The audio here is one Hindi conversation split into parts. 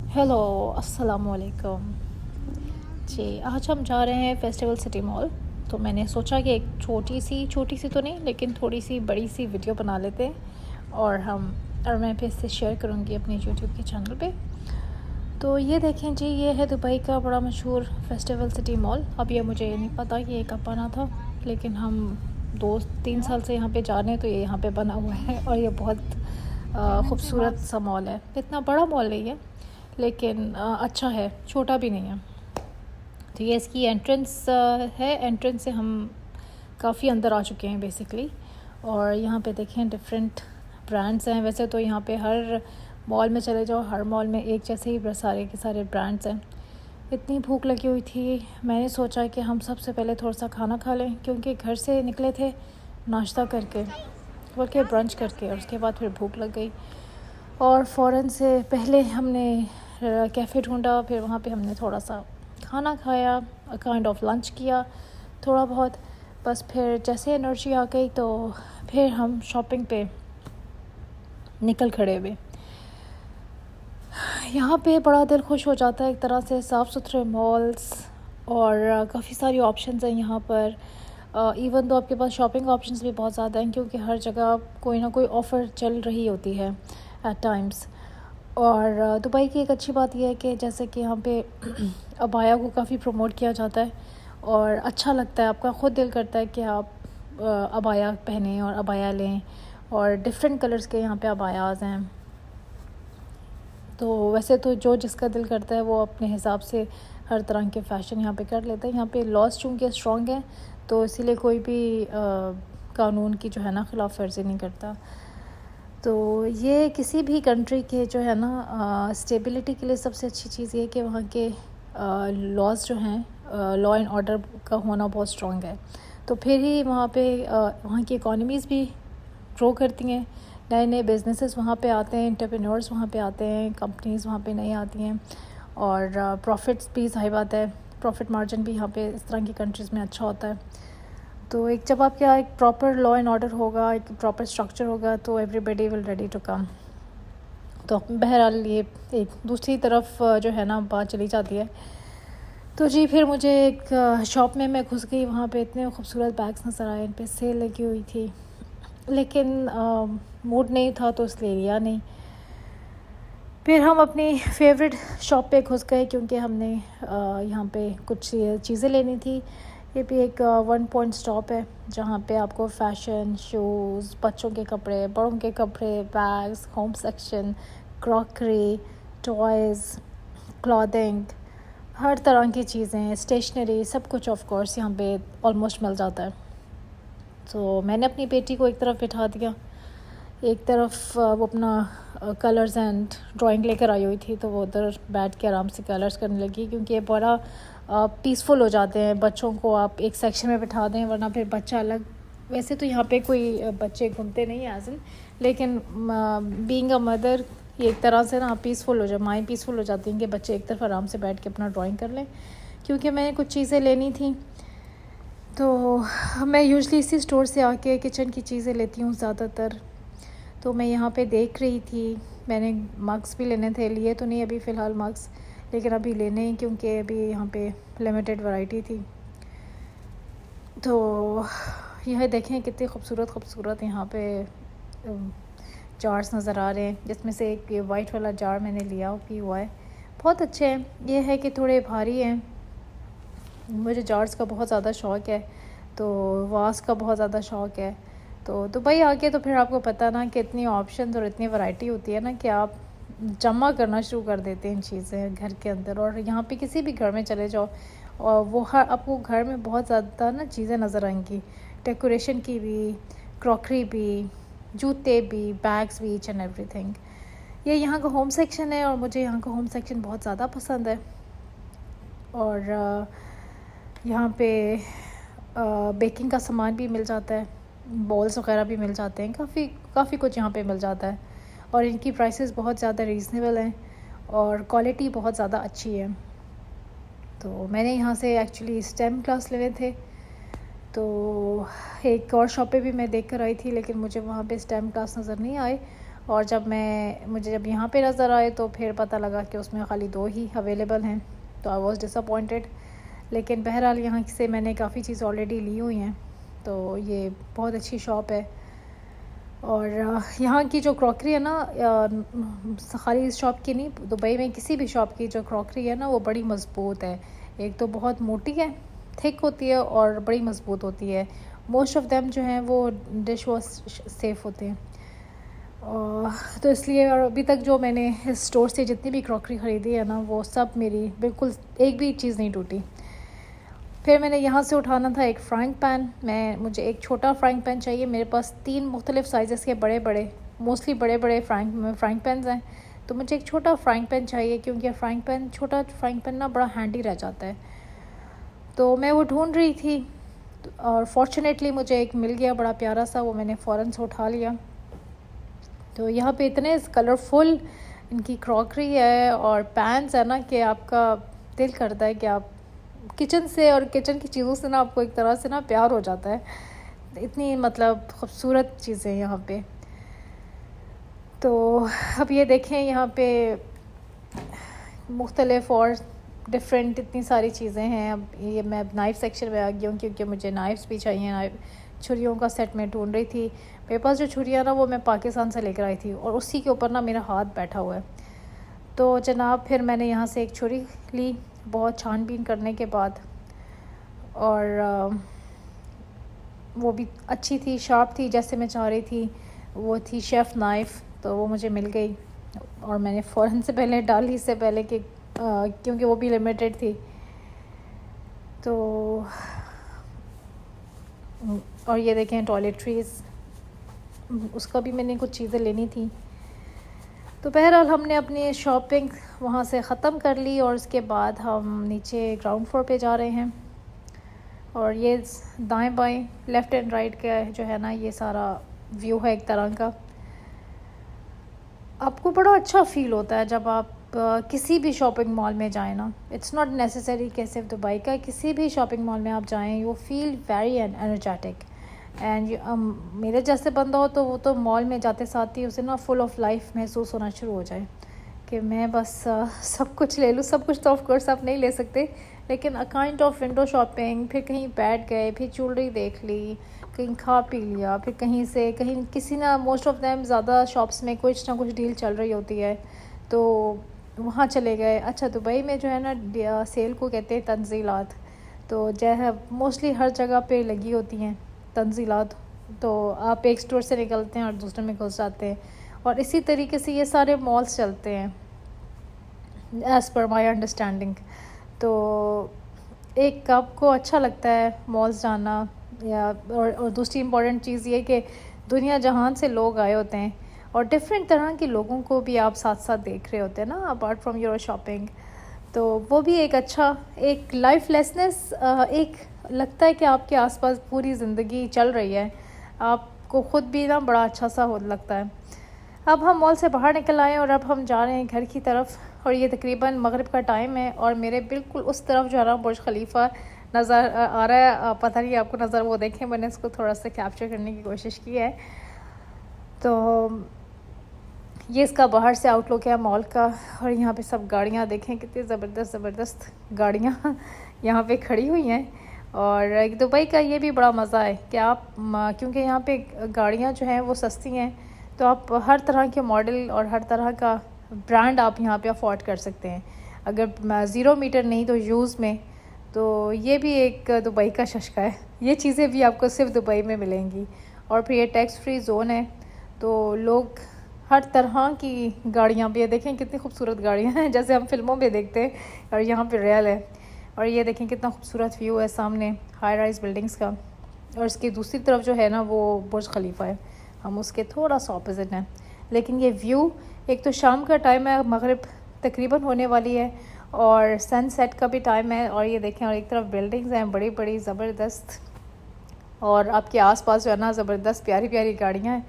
हेलो, अस्सलाम वालेकुम। जी, आज हम जा रहे हैं फेस्टिवल सिटी मॉल। तो मैंने सोचा कि एक छोटी सी तो नहीं लेकिन थोड़ी सी बड़ी सी वीडियो बना लेते हैं और मैं फिर से शेयर करूँगी अपने यूट्यूब के चैनल पे। तो ये देखें जी, ये है दुबई का बड़ा मशहूर फेस्टिवल सिटी मॉल। अब ये मुझे नहीं पता कि ये कब बना था, लेकिन हम 2-3 साल से यहाँ पे जा रहे हैं, तो ये यहाँ पे बना हुआ है और ये बहुत ख़ूबसूरत सा मॉल है। इतना बड़ा मॉल नहीं है लेकिन अच्छा है, छोटा भी नहीं है। तो ये इसकी एंट्रेंस है। एंट्रेंस से हम काफ़ी अंदर आ चुके हैं बेसिकली। और यहाँ पे देखें डिफरेंट ब्रांड्स हैं। वैसे तो यहाँ पे हर मॉल में चले जाओ, हर मॉल में एक जैसे ही सारे के सारे ब्रांड्स हैं। इतनी भूख लगी हुई थी, मैंने सोचा कि हम सबसे पहले थोड़ा सा खाना खा लें, क्योंकि घर से निकले थे नाश्ता करके बल्कि ब्रंच करके, और उसके बाद फिर भूख लग गई और फ़ौरन से पहले हमने कैफ़े ढूंढा। फिर वहाँ पे हमने थोड़ा सा खाना खाया, काइंड ऑफ लंच किया थोड़ा बहुत। बस फिर जैसे एनर्जी आ गई तो फिर हम शॉपिंग पे निकल खड़े हुए। यहाँ पे बड़ा दिल खुश हो जाता है एक तरह से। साफ़ सुथरे मॉल्स और काफ़ी सारी ऑप्शंस हैं यहाँ पर। इवन तो आपके पास शॉपिंग ऑप्शंस भी बहुत ज़्यादा हैं, क्योंकि हर जगह कोई ना कोई ऑफ़र चल रही होती है एट टाइम्स। और दुबई की एक अच्छी बात यह है कि जैसे कि यहाँ पे अबाया को काफ़ी प्रमोट किया जाता है और अच्छा लगता है। आपका ख़ुद दिल करता है कि आप अबाया पहनें और अबाया लें, और डिफरेंट कलर्स के यहाँ पे अबायाज़ हैं। तो वैसे तो जो जिसका दिल करता है वो अपने हिसाब से हर तरह के फ़ैशन यहाँ पे कर लेता है। यहाँ पे लॉज चूँकि स्ट्रॉन्ग है, तो इसीलिए कोई भी कानून की जो है ना ख़िलाफ़ वर्जी नहीं करता। तो ये किसी भी कंट्री के जो है ना स्टेबिलिटी के लिए सबसे अच्छी चीज़ ये है कि वहाँ के लॉज जो हैं, लॉ एंड ऑर्डर का होना बहुत स्ट्रॉन्ग है। तो फिर ही वहाँ पे वहाँ की इकोनॉमीज़ भी ग्रो करती हैं। नए नए बिजनेसेस वहाँ पे आते हैं, एंटरप्रेन्योर्स वहाँ पे आते हैं, कंपनीज़ वहाँ पे नई आती हैं, और प्रॉफिट्स भी सही बात है, प्रॉफिट मार्जिन भी यहाँ पे इस तरह की कंट्रीज़ में अच्छा होता है। तो एक जब आपके यहाँ एक प्रॉपर लॉ एंड ऑर्डर होगा, एक प्रॉपर स्ट्रक्चर होगा, तो everybody will ready to come. तो बहरहाल ये एक दूसरी तरफ जो है ना बात चली जाती है। तो जी, फिर मुझे एक शॉप में मैं घुस गई। वहाँ पे इतने खूबसूरत बैग्स नज़र आए, इन पे सेल लगी हुई थी, लेकिन मूड नहीं था तो इसलिए लिया नहीं। फिर हम अपनी फेवरेट शॉप पे घुस गए, क्योंकि हमने यहाँ पे कुछ चीज़ें लेनी थी। ये भी एक 1 पॉइंट स्टॉप है, जहाँ पे आपको फ़ैशन, शूज़, बच्चों के कपड़े, बड़ों के कपड़े, bags, home section, crockery, toys, clothing, हर तरह की चीज़ें, स्टेशनरी, सब कुछ ऑफ कोर्स यहाँ पे ऑलमोस्ट मिल जाता है। तो मैंने अपनी बेटी को एक तरफ बिठा दिया, एक तरफ वो अपना कलर्स एंड ड्राइंग लेकर आई हुई थी, तो वो उधर बैठ के आराम से कलर्स करने लगी, क्योंकि ये बड़ा पीसफुल हो जाते हैं। बच्चों को आप एक सेक्शन में बिठा दें, वरना फिर बच्चा अलग। वैसे तो यहाँ पे कोई बच्चे घूमते नहीं हैं एज इन, लेकिन बीइंग अ मदर ये एक तरह से ना पीसफुल हो जाए, माइंड पीसफुल हो जाती हैं कि बच्चे एक तरफ आराम से बैठ के अपना ड्राइंग कर लें। क्योंकि मैंने कुछ चीज़ें लेनी थी, तो मैं यूजुअली इसी स्टोर से आके किचन की चीज़ें लेती हूँ ज़्यादातर। तो मैं यहाँ पे देख रही थी, मैंने मग्स भी लेने थे, लिए तो नहीं अभी फ़िलहाल मग्स, लेकिन अभी लेने ही, क्योंकि अभी यहाँ पे लिमिटेड वैरायटी थी। तो यह देखें कितने खूबसूरत यहाँ पे जार्स नज़र आ रहे हैं, जिसमें से एक ये वाइट वाला जार मैंने लिया भी हुआ है, बहुत अच्छे हैं। ये है कि थोड़े भारी हैं, मुझे जार्स का बहुत ज़्यादा शौक़ है, तो वास का बहुत ज़्यादा शौक़ है। तो दुबई आके तो फिर आपको पता ना कि इतनी ऑप्शंस और इतनी वैरायटी होती है ना कि आप जमा करना शुरू कर देते हैं इन चीज़ें घर के अंदर। और यहाँ पे किसी भी घर में चले जाओ और वो हर आपको घर में बहुत ज़्यादा ना चीज़ें नज़र आएंगी, डेकोरेशन की भी, क्रॉकरी भी, जूते भी, बैग्स भी, ईच एंड एवरीथिंग। ये यहाँ का होम सेक्शन है और मुझे यहाँ का होम सेक्शन बहुत ज़्यादा पसंद है। और यहाँ पे बेकिंग का सामान भी मिल जाता है, बॉल्स वगैरह भी मिल जाते हैं, काफ़ी कुछ यहाँ पे मिल जाता है। और इनकी प्राइसेस बहुत ज़्यादा रीज़नेबल हैं और क्वालिटी बहुत ज़्यादा अच्छी है। तो मैंने यहाँ से एक्चुअली स्टेम क्लास लेने थे, तो एक और शॉप पे भी मैं देख कर आई थी, लेकिन मुझे वहाँ पे स्टेम क्लास नज़र नहीं आए। और मुझे जब यहाँ पे नज़र आए तो फिर पता लगा कि उसमें ख़ाली 2 ही अवेलेबल हैं, तो आई वॉज़ डिसअपॉइंटेड। लेकिन बहरहाल यहाँ से मैंने काफ़ी चीज़ ऑलरेडी ली हुई हैं, तो ये बहुत अच्छी शॉप है। और यहाँ की जो क्रॉकरी है ना, खाली इस शॉप की नहीं, दुबई में किसी भी शॉप की जो क्रॉकरी है ना वो बड़ी मज़बूत है। एक तो बहुत मोटी है, थिक होती है और बड़ी मज़बूत होती है। मोस्ट ऑफ़ देम जो हैं वो डिश वॉश सेफ़ होते हैं। तो इसलिए, और अभी तक जो मैंने इस स्टोर से जितनी भी क्रॉकरी ख़रीदी है ना, वो सब मेरी बिल्कुल एक भी चीज़ नहीं टूटी। फिर मैंने यहाँ से उठाना था एक फ्राइंग पैन। मुझे एक छोटा फ्राइंग पैन चाहिए। मेरे पास 3 मुख्तलिफ़ साइज़ेस के बड़े मोस्टली बड़े फ्राइंग पैन्स हैं, तो मुझे एक छोटा फ्राइंग पैन चाहिए, क्योंकि छोटा फ्राइंग पैन ना बड़ा हैंडी रह जाता है। तो मैं वो ढूंढ रही थी और फॉर्चुनेटली मुझे एक मिल गया बड़ा प्यारा सा, वो मैंने फ़ौरन से उठा लिया। तो यहाँ पे इतने कलरफुल इनकी क्रॉकरी है और पैन्स है ना कि आपका दिल करता है कि आप किचन से और किचन की चीज़ों से ना आपको एक तरह से ना प्यार हो जाता है। इतनी मतलब खूबसूरत चीज़ें यहाँ पे। तो अब ये देखें यहाँ पे मुख्तलिफ़ और डिफरेंट इतनी सारी चीज़ें हैं। अब ये मैं नाइफ़ सेक्शन में आ गई हूँ, क्योंकि मुझे नाइफ़्स भी चाहिए। छुरियों का सेट मैं ढूंढ रही थी। मेरे पास जो छुरियाँ ना वो मैं पाकिस्तान से लेकर आई थी, और उसी के ऊपर ना मेरा हाथ बैठा हुआ है। तो जनाब फिर मैंने यहाँ से एक छुरी ली, बहुत छानबीन करने के बाद, और वो भी अच्छी थी, शार्प थी, जैसे मैं चाह रही थी। वो थी शेफ़ नाइफ़, तो वो मुझे मिल गई और मैंने फ़ौरन से पहले डाल ली, इससे पहले कि क्योंकि वो भी लिमिटेड थी। तो और ये देखें टॉयलेट्रीज़, उसका भी मैंने कुछ चीज़ें लेनी थी। तो बहरहाल हमने अपनी शॉपिंग वहाँ से ख़त्म कर ली, और उसके बाद हम नीचे ग्राउंड फ्लोर पे जा रहे हैं। और ये दाएं बाएं, लेफ़्ट एंड राइट का जो है ना, ये सारा व्यू है एक तरह का। आपको बड़ा अच्छा फ़ील होता है जब आप किसी भी शॉपिंग मॉल में जाएं ना। इट्स नॉट नेसेसरी कि सिर्फ दुबई का, किसी भी शॉपिंग मॉल में आप जाएं, you feel very energetic. And मेरे जैसे बंदा हो तो वो तो मॉल में जाते साथ ही उसे ना फुल ऑफ लाइफ महसूस होना शुरू हो जाए कि मैं बस सब कुछ ले लूँ। सब कुछ तो ऑफ कोर्स आप नहीं ले सकते, लेकिन a kind of window shopping, फिर कहीं बैठ गए, फिर ज्वेलरी देख ली, कहीं खा पी लिया, फिर कहीं से कहीं किसी ना, मोस्ट ऑफ दैम ज़्यादा शॉप्स में कुछ ना कुछ डील चल रही होती है, तो वहाँ चले गए। अच्छा, दुबई में जो है ना सेल को कहते हैं तंजीलात, तो जो है मोस्टली हर जगह पे लगी होती हैं तंजीलात। तो आप एक स्टोर से निकलते हैं और दूसरे में घुस जाते हैं, और इसी तरीके से ये सारे मॉल्स चलते हैं एज़ पर माई अंडरस्टैंडिंग। तो एक आपको अच्छा लगता है मॉल्स जाना, और दूसरी इम्पॉर्टेंट चीज़ ये कि दुनिया जहान से लोग आए होते हैं, और डिफरेंट तरह के लोगों को भी आप साथ साथ देख रहे होते हैं ना, अपार्ट फ्रॉम योर शॉपिंग। तो वो भी एक अच्छा, एक लाइफ लेसनेस, एक लगता है कि आपके आसपास पूरी ज़िंदगी चल रही है, आपको ख़ुद भी ना बड़ा अच्छा सा हो लगता है। अब हम मॉल से बाहर निकल आए और अब हम जा रहे हैं घर की तरफ, और ये तकरीबन मगरिब का टाइम है, और मेरे बिल्कुल उस तरफ जो है ना बुर्ज खलीफा नज़र आ रहा है। पता नहीं आपको नज़र, वो देखें, मैंने इसको थोड़ा सा कैप्चर करने की कोशिश की है। तो ये इसका बाहर से आउटलुक है मॉल का, और यहाँ पे सब गाड़ियाँ देखें, कितनी ज़बरदस्त गाड़ियाँ यहाँ पे खड़ी हुई हैं। और दुबई का ये भी बड़ा मज़ा है कि आप, क्योंकि यहाँ पे गाड़ियाँ जो हैं वो सस्ती हैं, तो आप हर तरह के मॉडल और हर तरह का ब्रांड आप यहाँ पे अफोर्ड कर सकते हैं। अगर 0 मीटर नहीं तो यूज़ में, तो ये भी एक दुबई का शशका है। ये चीज़ें भी आपको सिर्फ दुबई में मिलेंगी। और फिर ये टैक्स फ्री ज़ोन है, तो लोग हर तरह की गाड़ियाँ भी, देखें कितनी खूबसूरत गाड़ियाँ हैं, जैसे हम फिल्मों में देखते हैं, और यहाँ पे रियल है। और ये देखें कितना खूबसूरत व्यू है सामने हाई राइज बिल्डिंग्स का, और इसकी दूसरी तरफ जो है ना वो बुर्ज खलीफा है, हम उसके थोड़ा सा ऑपोजिट हैं। लेकिन ये व्यू, एक तो शाम का टाइम है, मगरिब तकरीबन होने वाली है, और सनसेट का भी टाइम है, और ये देखें, और एक तरफ बिल्डिंग्स हैं बड़ी बड़ी ज़बरदस्त, और आपके आसपास जो है ना ज़बरदस्त प्यारी प्यारी गाड़ियाँ हैं।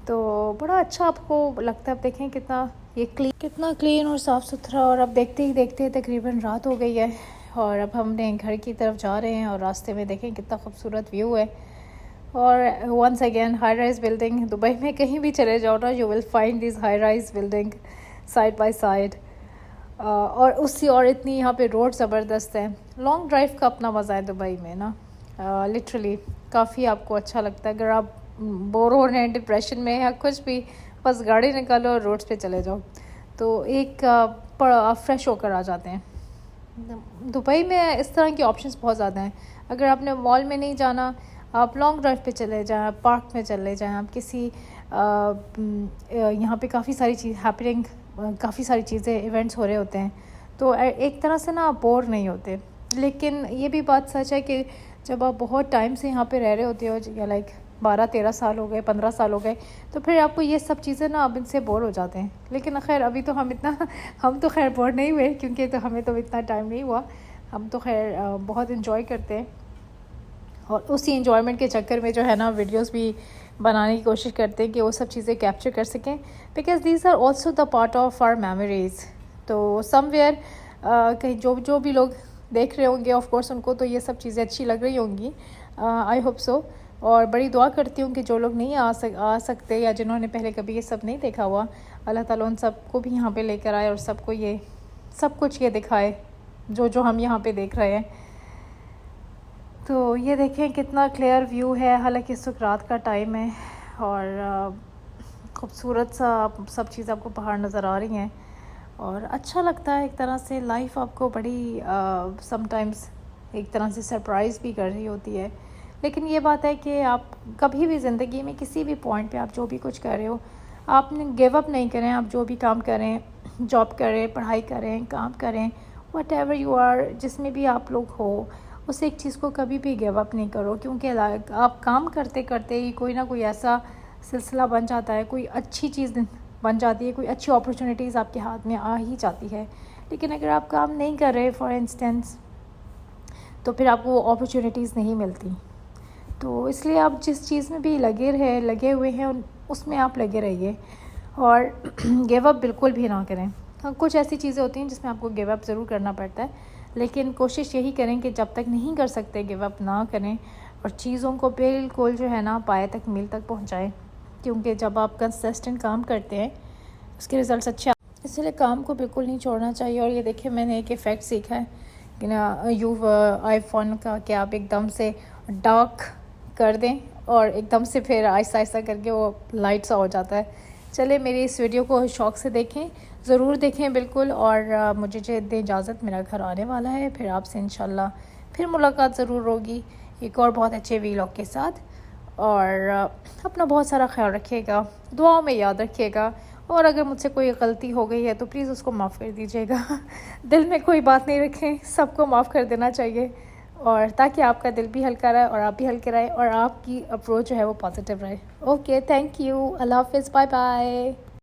तो बड़ा अच्छा आपको लगता है। अब देखें कितना क्लीन और साफ़ सुथरा। और अब देखते ही देखते तकरीबन रात हो गई है, और अब हमने घर की तरफ जा रहे हैं, और रास्ते में देखें कितना खूबसूरत व्यू है। और once again high rise building, Dubai में कहीं भी चले जाओ ना, you will find this high rise building side by side. और उससे और इतनी यहाँ पे रोड ज़बरदस्त है। लॉन्ग ड्राइव का अपना मज़ा है दुबई में ना, लिटरली काफ़ी आपको अच्छा लगता है। अगर आप बोर हो रहे हैं, डिप्रेशन में या कुछ भी, बस गाड़ी निकालो और रोड्स पे चले जाओ, तो एक आप फ्रेश होकर आ जाते हैं। दुबई में इस तरह के ऑप्शंस बहुत ज़्यादा हैं। अगर आपने मॉल में नहीं जाना, आप लॉन्ग ड्राइव पे चले जाएं, पार्क में चले जाएं, आप किसी यहाँ पे काफ़ी सारी चीज़ हैपनिंग, काफ़ी सारी चीज़ें इवेंट्स हो रहे होते हैं, तो एक तरह से ना आप बोर नहीं होते। लेकिन ये भी बात सच है कि जब आप बहुत टाइम से यहाँ पे रह रहे होते हो, या लाइक 12-13 साल हो गए, 15 साल हो गए, तो फिर आपको ये सब चीज़ें ना अब इनसे बोर हो जाते हैं। लेकिन खैर अभी तो हम तो खैर बोर नहीं हुए, क्योंकि तो हमें तो इतना टाइम नहीं हुआ। हम तो खैर बहुत इन्जॉय करते हैं, और उसी इन्जॉयमेंट के चक्कर में जो है ना वीडियोस भी बनाने की कोशिश करते हैं कि वो सब चीज़ें कैप्चर कर सकें, because these are also the part of our memories. तो समवेयर कहीं जो भी लोग देख रहे होंगे, ऑफ कोर्स उनको तो ये सब चीज़ें अच्छी लग रही होंगी, आई होप सो। और बड़ी दुआ करती हूँ कि जो लोग नहीं आ सकते, या जिन्होंने पहले कभी ये सब नहीं देखा हुआ, अल्लाह ताला उन सबको भी यहाँ पे लेकर आए और सबको ये सब कुछ ये दिखाए जो हम यहाँ पे देख रहे हैं। तो ये देखें कितना क्लियर व्यू है, हालांकि इस वक्त रात का टाइम है, और खूबसूरत सा सब चीज़ आपको बाहर नज़र आ रही हैं, और अच्छा लगता है एक तरह से। लाइफ आपको बड़ी समटाइम्स एक तरह से सरप्राइज़ भी कर रही होती है। लेकिन ये बात है कि आप कभी भी ज़िंदगी में किसी भी पॉइंट पे आप जो भी कुछ कर रहे हो, आपने गिव अप नहीं करें। आप जो भी काम करें, जॉब करें, पढ़ाई करें, काम करें, वट एवर यू आर, जिसमें भी आप लोग हो, उस एक चीज़ को कभी भी गिव अप नहीं करो, क्योंकि आप काम करते करते ही कोई ना कोई ऐसा सिलसिला बन जाता है, कोई अच्छी चीज़ बन जाती है, कोई अच्छी अपॉर्चुनिटीज़ आपके हाथ में आ ही जाती है। लेकिन अगर आप काम नहीं कर रहे फॉर इंस्टेंस, तो फिर आपको वो अपॉर्चुनिटीज़ नहीं मिलती। तो इसलिए आप जिस चीज़ में भी लगे हुए हैं उसमें आप लगे रहिए, और गिव अप बिल्कुल भी ना करें। हाँ, कुछ ऐसी चीज़ें होती हैं जिसमें आपको गिव अप ज़रूर करना पड़ता है, लेकिन कोशिश यही करें कि जब तक नहीं कर सकते गिव अप ना करें, और चीज़ों को बिल्कुल जो है ना पाए तक मील तक पहुँचाएँ, क्योंकि जब आप कंसिस्टेंट काम करते हैं उसके रिज़ल्ट अच्छे, इसलिए काम को बिल्कुल नहीं छोड़ना चाहिए। और ये देखिए मैंने एक इफ़ेक्ट सीखा है कि ना आईफोन का, कि आप एकदम से डार्क कर दें और एकदम से फिर आहिस्ता आहिस्ता करके वो लाइट सा हो जाता है। चले, मेरी इस वीडियो को शौक़ से देखें, ज़रूर देखें बिल्कुल। और मुझे दें इजाज़त, मेरा घर आने वाला है, फिर आपसे इंशाल्लाह फिर मुलाकात ज़रूर होगी एक और बहुत अच्छे वीलॉग के साथ। और अपना बहुत सारा ख्याल रखिएगा, दुआओं में याद रखिएगा, और अगर मुझसे कोई गलती हो गई है तो प्लीज़ उसको माफ़ कर दीजिएगा। दिल में कोई बात नहीं रखें, सबको माफ़ कर देना चाहिए, और ताकि आपका दिल भी हल्का रहे और आप भी हल्के रहे और आपकी अप्रोच जो है वो पॉजिटिव रहे। ओके, थैंक यू, अल्लाह हाफ़िज़, बाय बाय।